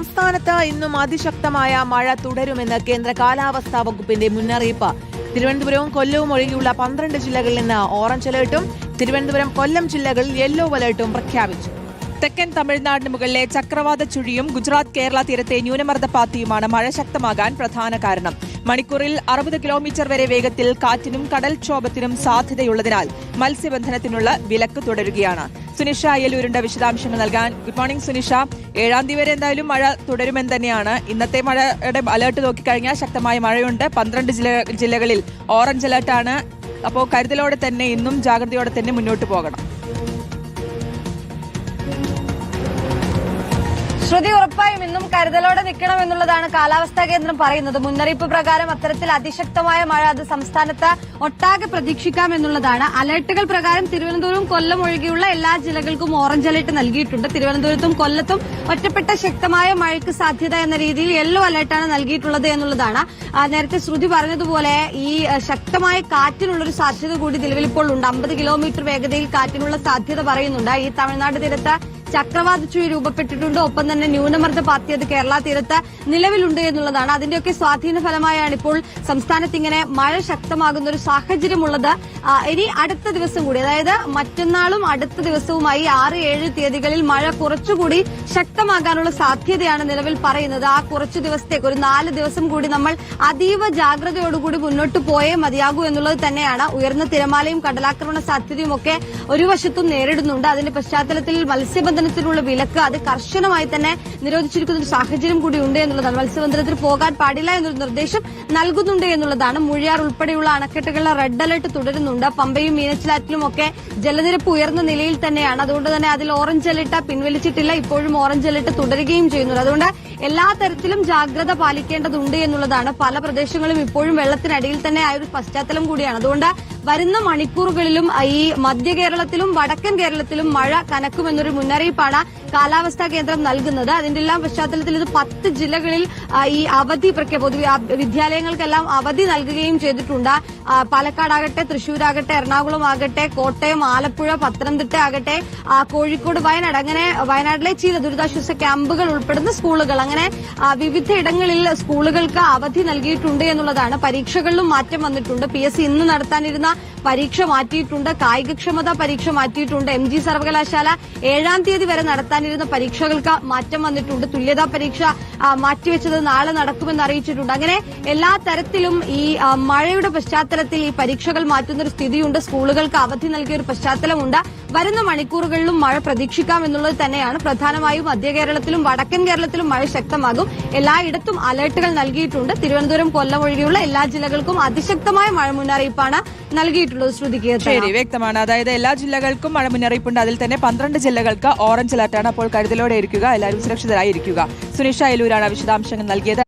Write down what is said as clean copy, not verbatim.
സംസ്ഥാനത്ത് ഇന്നും അതിശക്തമായ മഴ തുടരുമെന്ന് കേന്ദ്ര കാലാവസ്ഥാ വകുപ്പിന്റെ മുന്നറിയിപ്പ്. തിരുവനന്തപുരവും കൊല്ലവും ഒഴികെയുള്ള 12 ജില്ലകളിൽ നിന്ന് ഓറഞ്ച് അലർട്ടും തിരുവനന്തപുരം കൊല്ലം ജില്ലകളിൽ യെല്ലോ അലർട്ടും പ്രഖ്യാപിച്ചു. തെക്കൻ തമിഴ്നാടിന് മുകളിലെ ചക്രവാത ചുഴിയും ഗുജറാത്ത് കേരള തീരത്തെ ന്യൂനമർദ്ദപാത്തിയുമാണ് മഴ ശക്തമാകാൻ പ്രധാന കാരണം. മണിക്കൂറിൽ 60 കിലോമീറ്റർ വരെ വേഗത്തിൽ കാറ്റിനും കടൽക്ഷോഭത്തിനും സാധ്യതയുള്ളതിനാൽ മത്സ്യബന്ധനത്തിനുള്ള വിലക്ക് തുടരുകയാണ്. സുനിഷ അയ്യലൂരിന്റെ വിശദാംശങ്ങൾ നൽകാൻ. Good morning Sunisha. 7-ാം തീയതി വരെ എന്തായാലും മഴ തുടരുമെന്ന് തന്നെയാണ്. ഇന്നത്തെ മഴയുടെ അലർട്ട് നോക്കിക്കഴിഞ്ഞാൽ ശക്തമായ മഴയുണ്ട്. 12 ജില്ലകളിൽ ഓറഞ്ച് അലർട്ടാണ്. അപ്പോൾ കരുതലോടെ തന്നെ ഇന്നും ജാഗ്രതയോടെ തന്നെ മുന്നോട്ട് പോകണം. ശ്രുതി, ഉറപ്പായും ഇന്നും കരുതലോടെ നിൽക്കണം എന്നുള്ളതാണ് കാലാവസ്ഥാ കേന്ദ്രം പറയുന്നത്. മുന്നറിയിപ്പ് പ്രകാരം അത്തരത്തിൽ അതിശക്തമായ മഴ അത് സംസ്ഥാനത്ത് ഒട്ടാകെ പ്രതീക്ഷിക്കാം എന്നുള്ളതാണ്. അലർട്ടുകൾ പ്രകാരം തിരുവനന്തപുരം കൊല്ലം ഒഴികെയുള്ള എല്ലാ ജില്ലകൾക്കും ഓറഞ്ച് അലർട്ട് നൽകിയിട്ടുണ്ട്. തിരുവനന്തപുരത്തും കൊല്ലത്തും ഒറ്റപ്പെട്ട ശക്തമായ മഴയ്ക്ക് സാധ്യത എന്ന രീതിയിൽ യെല്ലോ അലർട്ടാണ് നൽകിയിട്ടുള്ളത് എന്നുള്ളതാണ്. നേരത്തെ ശ്രുതി പറഞ്ഞതുപോലെ ഈ ശക്തമായ കാറ്റിനുള്ളൊരു സാധ്യത കൂടി നിലവിൽ ഇപ്പോൾ ഉണ്ട്. 50 കിലോമീറ്റർ വേഗതയിൽ കാറ്റിനുള്ള സാധ്യത പറയുന്നുണ്ട്. ഈ തമിഴ്നാട് തീരത്ത് ചക്രവാത ചുഴി രൂപപ്പെട്ടിട്ടുണ്ട്. ഒപ്പം തന്നെ ന്യൂനമർദ്ദപാത്തി അത് കേരള തീരത്ത് നിലവിലുണ്ട് എന്നുള്ളതാണ്. അതിന്റെയൊക്കെ സ്വാധീന ഫലമായാണ് ഇപ്പോൾ സംസ്ഥാനത്ത് ഇങ്ങനെ മഴ ശക്തമാകുന്ന ഒരു സാഹചര്യമുള്ളത്. ഇനി അടുത്ത ദിവസം കൂടി, അതായത് മറ്റന്നാളും അടുത്ത ദിവസവുമായി 6-7 തീയതികളിൽ മഴ കുറച്ചുകൂടി ശക്തമാകാനുള്ള സാധ്യതയാണ് നിലവിൽ പറയുന്നത്. ആ കുറച്ചു ദിവസത്തേക്ക് ഒരു 4 ദിവസം കൂടി നമ്മൾ അതീവ ജാഗ്രതയോടുകൂടി മുന്നോട്ട് പോയേ മതിയാകൂ എന്നുള്ളത് തന്നെയാണ്. ഉയർന്ന തിരമാലയും കടലാക്രമണ സാധ്യതയും ഒക്കെ ഒരു വശത്തും നേരിടുന്നുണ്ട്. അതിന്റെ പശ്ചാത്തലത്തിൽ മത്സ്യബന്ധനത്തിനുള്ള വിലക്ക് അത് കർശനമായി തന്നെ നിരോധിച്ചിരിക്കുന്ന ഒരു സാഹചര്യം കൂടി ഉണ്ട് എന്നുള്ളതാണ്. മത്സ്യബന്ധനത്തിന് പോകാൻ പാടില്ല എന്നൊരു നിർദ്ദേശം നൽകുന്നുണ്ട് എന്നുള്ളതാണ്. മുഴിയാർ ഉൾപ്പെടെയുള്ള അണക്കെട്ടുകളിലെ റെഡ് അലർട്ട് തുടരുന്നുണ്ട്. പമ്പയും മീനച്ചിലാറ്റിലും ഒക്കെ ജലനിരപ്പ് ഉയർന്ന നിലയിൽ തന്നെയാണ്. അതുകൊണ്ട് തന്നെ അതിൽ ഓറഞ്ച് അലർട്ട് പിൻവലിച്ചിട്ടില്ല. ഇപ്പോഴും ഓറഞ്ച് അലർട്ട് തുടരുകയും ചെയ്യുന്നുണ്ട്. അതുകൊണ്ട് എല്ലാ തരത്തിലും ജാഗ്രത പാലിക്കേണ്ടതുണ്ട് എന്നുള്ളതാണ്. പല പ്രദേശങ്ങളും ഇപ്പോഴും വെള്ളത്തിനടിയിൽ തന്നെ ആയ ഒരു പശ്ചാത്തലം കൂടിയാണ്. അതുകൊണ്ട് വരുന്ന മണിക്കൂറുകളിലും ഈ മധ്യ കേരളത്തിലും വടക്കൻ കേരളത്തിലും മഴ കനക്കുമെന്നൊരു മുന്നറിയിപ്പാണ് കാലാവസ്ഥാ കേന്ദ്രം നൽകുന്നത്. അതിന്റെ എല്ലാം പശ്ചാത്തലത്തിൽ ഇത് 10 ജില്ലകളിൽ ഈ അവധി വിദ്യാലയങ്ങൾക്കെല്ലാം അവധി നൽകുകയും ചെയ്തിട്ടുണ്ട്. പാലക്കാടാകട്ടെ, തൃശൂരാകട്ടെ, എറണാകുളം ആകട്ടെ, കോട്ടയം, ആലപ്പുഴ, പത്തനംതിട്ട ആകട്ടെ, കോഴിക്കോട്, വയനാട്, അങ്ങനെ വയനാട്ടിലെ ചില ദുരിതാശ്വാസ ക്യാമ്പുകൾ ഉൾപ്പെടുന്ന സ്കൂളുകൾ, അങ്ങനെ വിവിധ ഇടങ്ങളിൽ സ്കൂളുകൾക്ക് അവധി നൽകിയിട്ടുണ്ട് എന്നുള്ളതാണ്. പരീക്ഷകളിലും മാറ്റം വന്നിട്ടുണ്ട്. PSC ഇന്ന് നടത്താനിരുന്ന പരീക്ഷ മാറ്റിയിട്ടുണ്ട്. കായികക്ഷമതാ പരീക്ഷ മാറ്റിയിട്ടുണ്ട്. MG സർവകലാശാല 7-ാം തീയതി വരെ നടത്താനിരുന്ന പരീക്ഷകൾക്ക് മാറ്റം വന്നിട്ടുണ്ട്. തുല്യതാ പരീക്ഷ മാറ്റിവെച്ചത് നാളെ നടക്കുമെന്ന് അറിയിച്ചിട്ടുണ്ട്. അങ്ങനെ എല്ലാ തരത്തിലും ഈ മഴയുടെ പശ്ചാത്തലത്തിൽ ഈ പരീക്ഷകൾ മാറ്റുന്നൊരു സ്ഥിതിയുണ്ട്. സ്കൂളുകൾക്ക് അവധി നൽകിയ ഒരു പശ്ചാത്തലമുണ്ട്. വരുന്ന മണിക്കൂറുകളിലും മഴ പ്രതീക്ഷിക്കാം എന്നുള്ളത് തന്നെയാണ്. പ്രധാനമായും മധ്യ കേരളത്തിലും വടക്കൻ കേരളത്തിലും മഴ ശക്തമാകും. എല്ലായിടത്തും അലർട്ടുകൾ നൽകിയിട്ടുണ്ട്. തിരുവനന്തപുരം, കൊല്ലം ഒഴികെയുള്ള എല്ലാ ജില്ലകൾക്കും അതിശക്തമായ മഴ മുന്നറിയിപ്പാണ് നൽകിയിട്ടുള്ളത്. ശ്രുതിക്ക് ശരി, വ്യക്തമാണ്. അതായത് എല്ലാ ജില്ലകൾക്കും മഴ മുന്നറിയിപ്പുണ്ട്. അതിൽ തന്നെ 12 ജില്ലകൾക്ക് ഓറഞ്ച് അലർട്ടാണ്. അപ്പോൾ കരുതലോടെ ഇരിക്കുക, എല്ലാവരും സുരക്ഷിതരായിരിക്കുക. സുനിഷ അയ്യലൂരാണ് വിശദാംശങ്ങൾ നൽകിയത്.